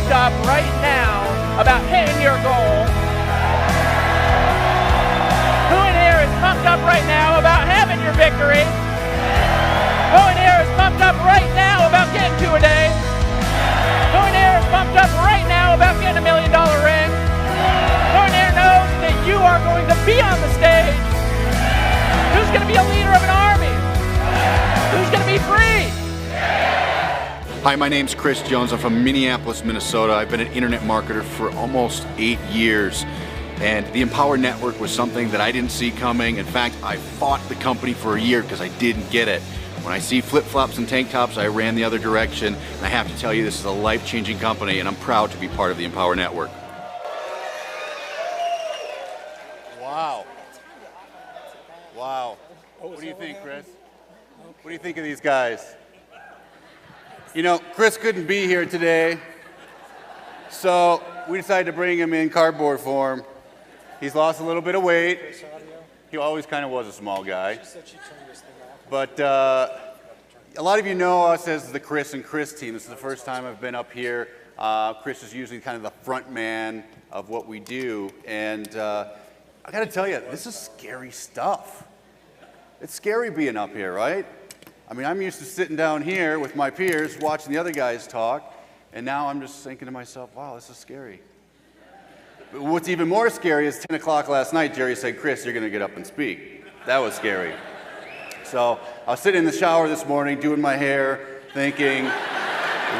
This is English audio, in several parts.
pumped up right now about hitting your goal? Who in here is pumped up right now about having your victory? Who in here is pumped up right now about getting to a day? Who in here is pumped up right now about getting $1 million ring? Who in here knows that you are going to be on the stage? Who's going to be a leader of an army? Who's going to be free? Hi, my name's Chris Jones. I'm from Minneapolis, Minnesota. I've been an internet marketer for almost 8 years. And the Empower Network was something that I didn't see coming. In fact, I fought the company for a year because I didn't get it. When I see flip-flops and tank tops, I ran the other direction. And I have to tell you, this is a life-changing company, and I'm proud to be part of the Empower Network. Wow. Wow. What do you think, Chris? What do you think of these guys? You know, Chris couldn't be here today, so we decided to bring him in cardboard form. He's lost a little bit of weight. He always kind of was a small guy. But a lot of you know us as the Chris and Chris team. This is the first time I've been up here. Chris is usually kind of the front man of what we do. And I got to tell you, this is scary stuff. It's scary being up here, right? I mean, I'm used to sitting down here with my peers, watching the other guys talk, and now I'm just thinking to myself, wow, this is scary. But what's even more scary is 10 o'clock last night, Jerry said, Chris, you're going to get up and speak. That was scary. So I was sitting in the shower this morning, doing my hair, thinking,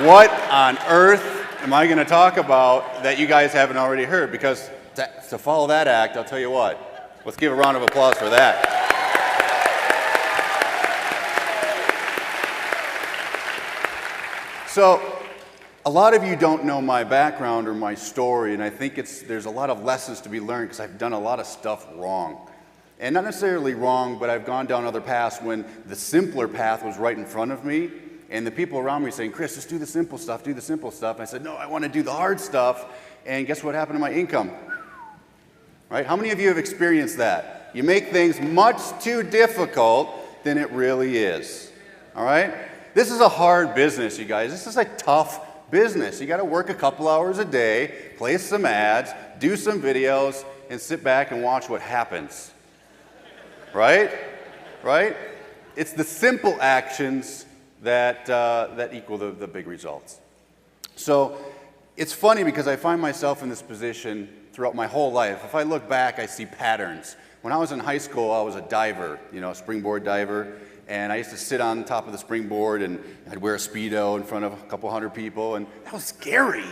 what on earth am I going to talk about that you guys haven't already heard? Because to follow that act, I'll tell you what, let's give a round of applause for that. So, a lot of you don't know my background or my story, and I think there's a lot of lessons to be learned because I've done a lot of stuff wrong. And not necessarily wrong, but I've gone down other paths when the simpler path was right in front of me, and the people around me saying, Chris, just do the simple stuff, do the simple stuff. And I said, no, I want to do the hard stuff, and guess what happened to my income? Right? How many of you have experienced that? You make things much too difficult than it really is. All right? This is a hard business, you guys. This is a tough business. You got to work a couple hours a day, place some ads, do some videos, and sit back and watch what happens. Right? Right? It's the simple actions that equal the big results. So it's funny because I find myself in this position throughout my whole life. If I look back, I see patterns. When I was in high school, I was a diver, a springboard diver. And I used to sit on top of the springboard, and I'd wear a Speedo in front of a couple hundred people, and that was scary,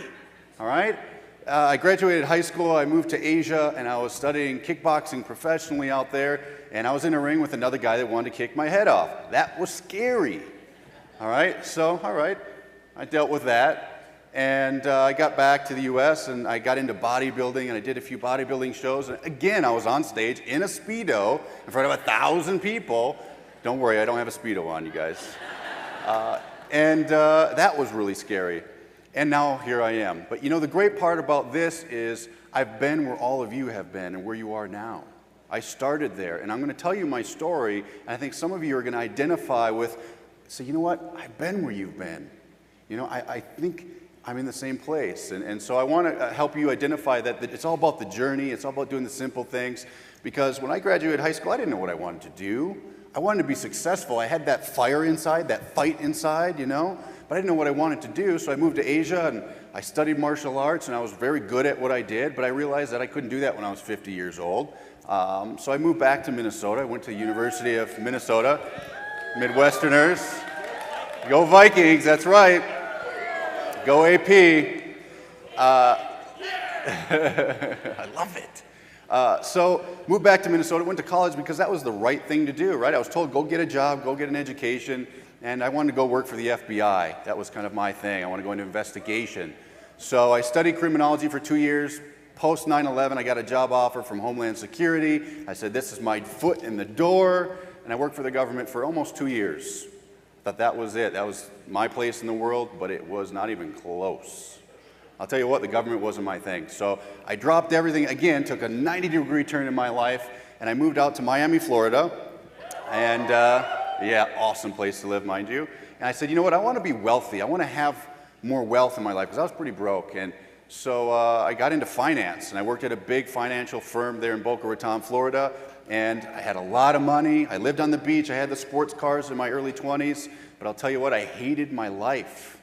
all right? I graduated high school, I moved to Asia, and I was studying kickboxing professionally out there, and I was in a ring with another guy that wanted to kick my head off. That was scary, all right? So, all right, I dealt with that, and I got back to the U.S., and I got into bodybuilding, and I did a few bodybuilding shows, and again, I was on stage in a Speedo in front of 1,000 people. Don't worry, I don't have a Speedo on, you guys. That was really scary. And now here I am. But the great part about this is I've been where all of you have been and where you are now. I started there, and I'm going to tell you my story, and I think some of you are going to identify with, say, you know what, I've been where you've been. I think I'm in the same place. And so I want to help you identify that it's all about the journey, it's all about doing the simple things, because when I graduated high school, I didn't know what I wanted to do. I wanted to be successful. I had that fire inside, that fight inside, but I didn't know what I wanted to do, so I moved to Asia, and I studied martial arts, and I was very good at what I did, but I realized that I couldn't do that when I was 50 years old. So I moved back to Minnesota. I went to the University of Minnesota, Midwesterners. Go Vikings, that's right. Go AP. I love it. So moved back to Minnesota, went to college because that was the right thing to do, right? I was told, go get a job, go get an education, and I wanted to go work for the FBI. That was kind of my thing. I wanted to go into investigation. So I studied criminology for 2 years. Post 9/11, I got a job offer from Homeland Security. I said, this is my foot in the door, and I worked for the government for almost 2 years. Thought that was it. That was my place in the world, but it was not even close. I'll tell you what, the government wasn't my thing. So I dropped everything again, took a 90-degree turn in my life, and I moved out to Miami, Florida. And yeah, awesome place to live, mind you. And I said, you know what, I want to be wealthy. I want to have more wealth in my life because I was pretty broke. And so I got into finance, and I worked at a big financial firm there in Boca Raton, Florida, and I had a lot of money. I lived on the beach. I had the sports cars in my early 20s, but I'll tell you what, I hated my life.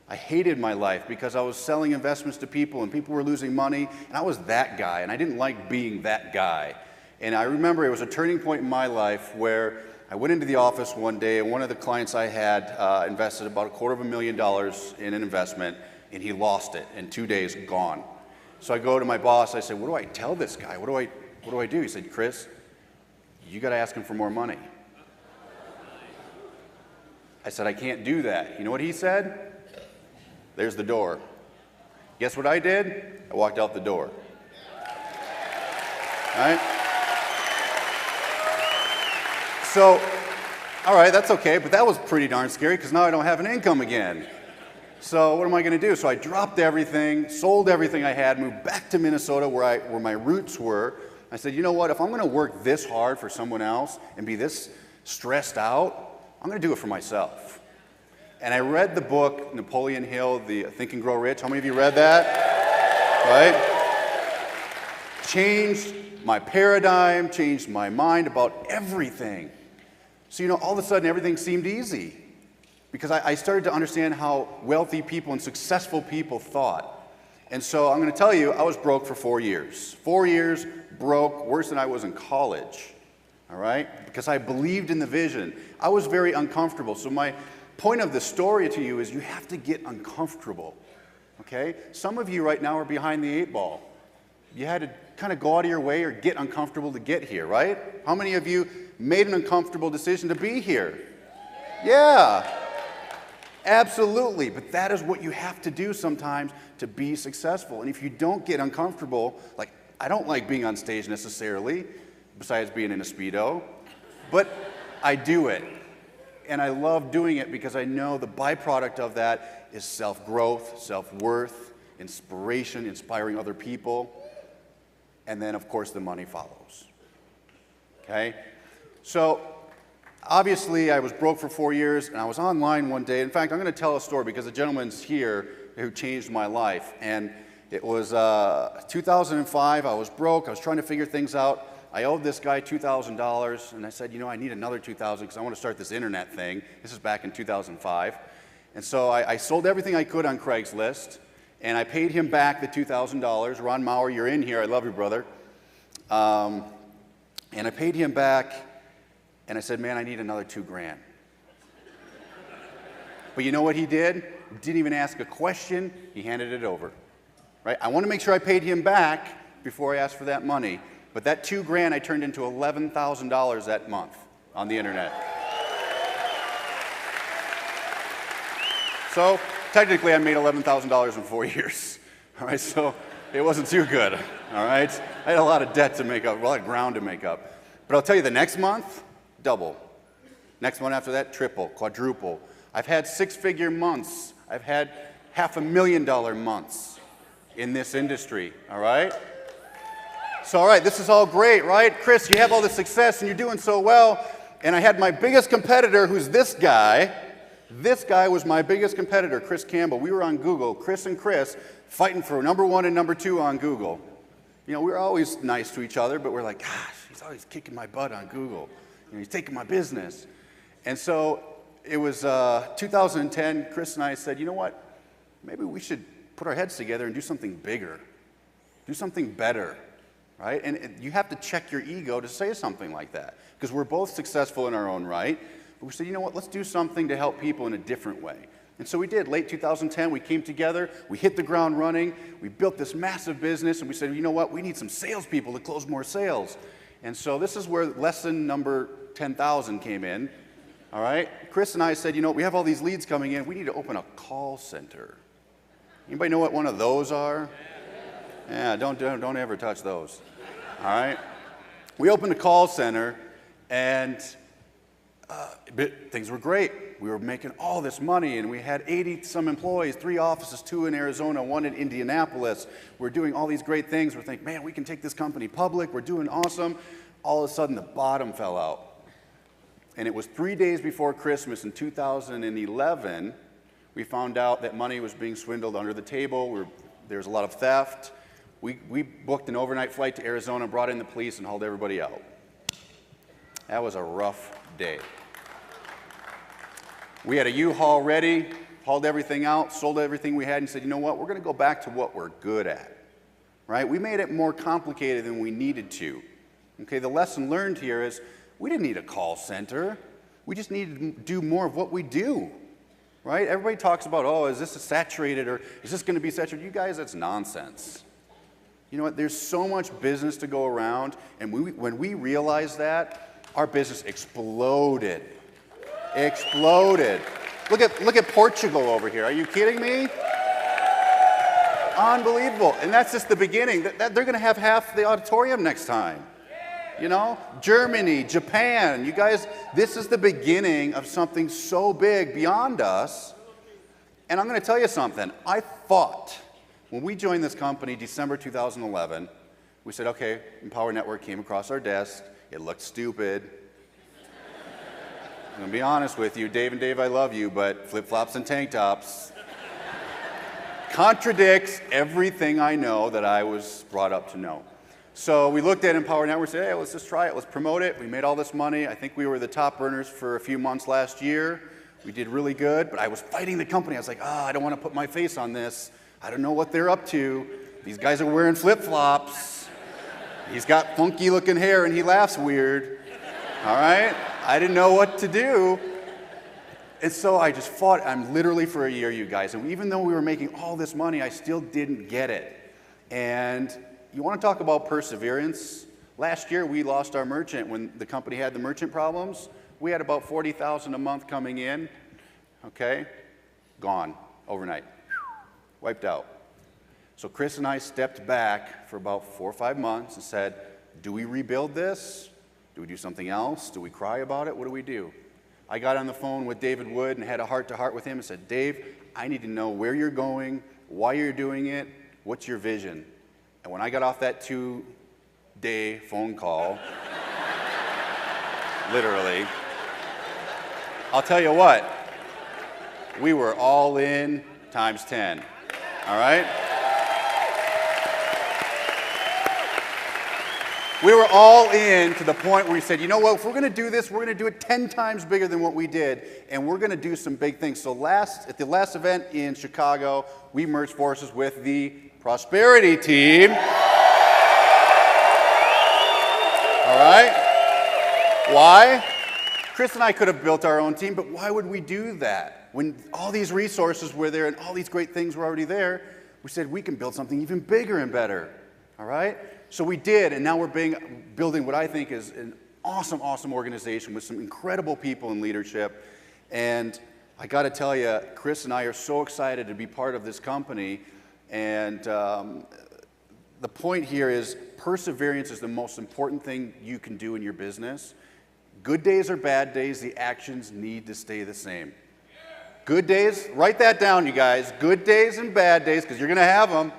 I hated my life because I was selling investments to people, and people were losing money, and I was that guy, and I didn't like being that guy. And I remember it was a turning point in my life where I went into the office one day, and one of the clients I had invested about $250,000 in an investment, and he lost it in 2 days, gone. So I go to my boss, I say, what do I tell this guy? What do I do? He said, Chris, you got to ask him for more money. I said, I can't do that. You know what he said? There's the door. Guess what I did? I walked out the door. All right? So, all right, that's okay, but that was pretty darn scary because now I don't have an income again. So what am I going to do? So I dropped everything, sold everything I had, moved back to Minnesota where my roots were. I said, you know what, if I'm going to work this hard for someone else and be this stressed out, I'm going to do it for myself. And I read the book, Napoleon Hill, the Think and Grow Rich. How many of you read that? Right? Changed my paradigm, changed my mind about everything. So, you know, all of a sudden everything seemed easy because I started to understand how wealthy people and successful people thought. And so I'm going to tell you, I was broke for 4 years. 4 years broke, worse than I was in college, all right? Because I believed in the vision. I was very uncomfortable. So my point of the story to you is you have to get uncomfortable, okay? Some of you right now are behind the 8 ball. You had to kind of go out of your way or get uncomfortable to get here, right? How many of you made an uncomfortable decision to be here? Yeah, absolutely. But that is what you have to do sometimes to be successful. And if you don't get uncomfortable, like I don't like being on stage necessarily, besides being in a Speedo, but I do it. And I love doing it because I know the byproduct of that is self-growth, self-worth, inspiration, inspiring other people. And then, of course, the money follows. Okay? So, obviously, I was broke for 4 years, and I was online one day. In fact, I'm going to tell a story because a gentleman's here who changed my life. And it was 2005. I was broke. I was trying to figure things out. I owed this guy $2,000, and I said, you know, I need another $2,000 because I want to start this internet thing. This is back in 2005. And so I sold everything I could on Craigslist. And I paid him back the $2,000. Ron Maurer, you're in here. I love you, brother. And I paid him back, and I said, man, I need another $2,000. But you know what he did? Didn't even ask a question. He handed it over. Right? I want to make sure I paid him back before I asked for that money. But that $2,000 I turned into $11,000 that month on the internet. So technically, I made $11,000 in 4 years. All right, so it wasn't too good. All right, I had a lot of debt to make up, a lot of ground to make up. But I'll tell you, the next month, double. Next one after that, triple, quadruple. I've had 6-figure months. I've had $500,000 months in this industry. All right. So all right, this is all great, right? Chris, you have all this success and you're doing so well. And I had my biggest competitor, who's this guy. This guy was my biggest competitor, Chris Campbell. We were on Google, Chris and Chris, fighting for #1 and #2 on Google. You know, we were always nice to each other, but we're like, gosh, he's always kicking my butt on Google. You know, he's taking my business. And so it was 2010, Chris and I said, you know what? Maybe we should put our heads together and do something bigger, do something better, right? And you have to check your ego to say something like that, because we're both successful in our own right. But we said, you know what, let's do something to help people in a different way. And so we did. Late 2010, we came together, we hit the ground running, we built this massive business, and we said, you know what, we need some salespeople to close more sales. And so this is where lesson number 10,000 came in, all right? Chris and I said, you know, we have all these leads coming in, we need to open a call center. Anybody know what one of those are? Yeah, don't ever touch those, all right? We opened a call center, and things were great. We were making all this money, and we had 80-some employees, 3 offices, 2 in Arizona, 1 in Indianapolis. We're doing all these great things. We're thinking, man, we can take this company public. We're doing awesome. All of a sudden, the bottom fell out. And it was 3 days before Christmas in 2011 We found out that money was being swindled under the table. There was a lot of theft. We booked an overnight flight to Arizona, brought in the police, and hauled everybody out. That was a rough day. We had a U-Haul ready, hauled everything out, sold everything we had, and said, you know what, we're going to go back to what we're good at, right? We made it more complicated than we needed to. Okay, the lesson learned here is we didn't need a call center. We just needed to do more of what we do, right? Everybody talks about, oh, is this saturated or is this going to be saturated? You guys, that's nonsense. You know what, there's so much business to go around, and when we realized that, our business exploded. Exploded. Look at Portugal over here. Are you kidding me? Unbelievable. And that's just the beginning. They're going to have half the auditorium next time. You know? Germany, Japan. You guys, this is the beginning of something so big beyond us. And I'm going to tell you something. I thought when we joined this company December 2011, we said, okay, Empower Network came across our desk. It looked stupid. I'm going to be honest with you, Dave and Dave, I love you, but flip-flops and tank tops contradicts everything I know that I was brought up to know. So we looked at Empower Network and said, hey, let's just try it, let's promote it. We made all this money. I think we were the top earners for a few months last year. We did really good, but I was fighting the company. I was like, I don't want to put my face on this. I don't know what they're up to. These guys are wearing flip-flops. He's got funky looking hair and he laughs weird. All right? I didn't know what to do. And so I just fought. I'm literally for a year, you guys. And even though we were making all this money, I still didn't get it. And you want to talk about perseverance? Last year, we lost our merchant when the company had the merchant problems. We had about $40,000 a month coming in. Okay? Gone overnight. Wiped out. So Chris and I stepped back for about 4 or 5 months and said, do we rebuild this? Do we do something else? Do we cry about it? What do we do? I got on the phone with David Wood and had a heart-to-heart with him and said, Dave, I need to know where you're going, why you're doing it, what's your vision? And when I got off that 2-day phone call, literally, I'll tell you what, we were all in times 10, all right? We were all in to the point where we said, you know what, if we're going to do this, we're going to do it 10 times bigger than what we did, and we're going to do some big things. So at the last event in Chicago, we merged forces with the Prosperity team. All right? Why? Chris and I could have built our own team, but why would we do that? When all these resources were there and all these great things were already there, we said we can build something even bigger and better. All right? So we did, and now we're building what I think is an awesome, awesome organization with some incredible people in leadership. And I got to tell you, Chris and I are so excited to be part of this company. And the point here is perseverance is the most important thing you can do in your business. Good days or bad days, the actions need to stay the same. Good days, write that down, you guys. Good days and bad days, because you're going to have them.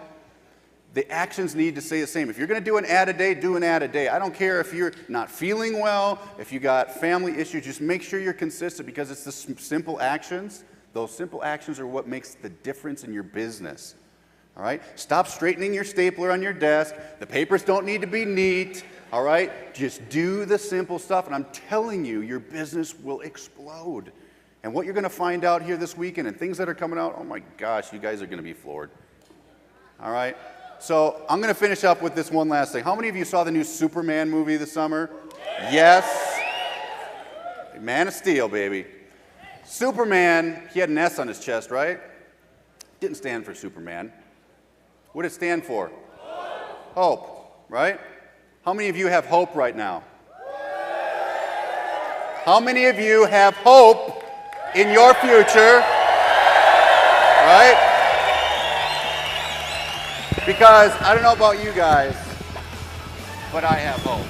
The actions need to stay the same. If you're going to do an ad a day, do an ad a day. I don't care if you're not feeling well, if you got family issues, just make sure you're consistent because it's the simple actions. Those simple actions are what makes the difference in your business. All right? Stop straightening your stapler on your desk. The papers don't need to be neat. All right? Just do the simple stuff, and I'm telling you, your business will explode. And what you're going to find out here this weekend and things that are coming out, oh my gosh, you guys are going to be floored. All right? So I'm going to finish up with this one last thing. How many of you saw the new Superman movie this summer? Yes. Man of Steel, baby. Superman, he had an S on his chest, right? Didn't stand for Superman. What did it stand for? Hope, right? How many of you have hope right now? How many of you have hope in your future? Right? Because I don't know about you guys, but I have hope.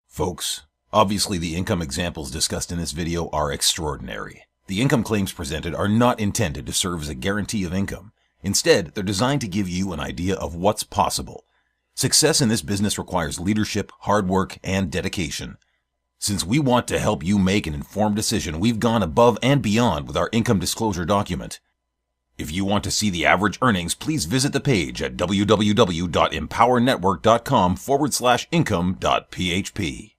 Folks, Obviously, the income examples discussed in this video are extraordinary. The income claims presented are not intended to serve as a guarantee of income. Instead, they're designed to give you an idea of what's possible. Success in this business requires leadership, hard work, and dedication. Since we want to help you make an informed decision, we've gone above and beyond with our income disclosure document. If you want to see the average earnings, please visit the page at www.empowernetwork.com/income.php.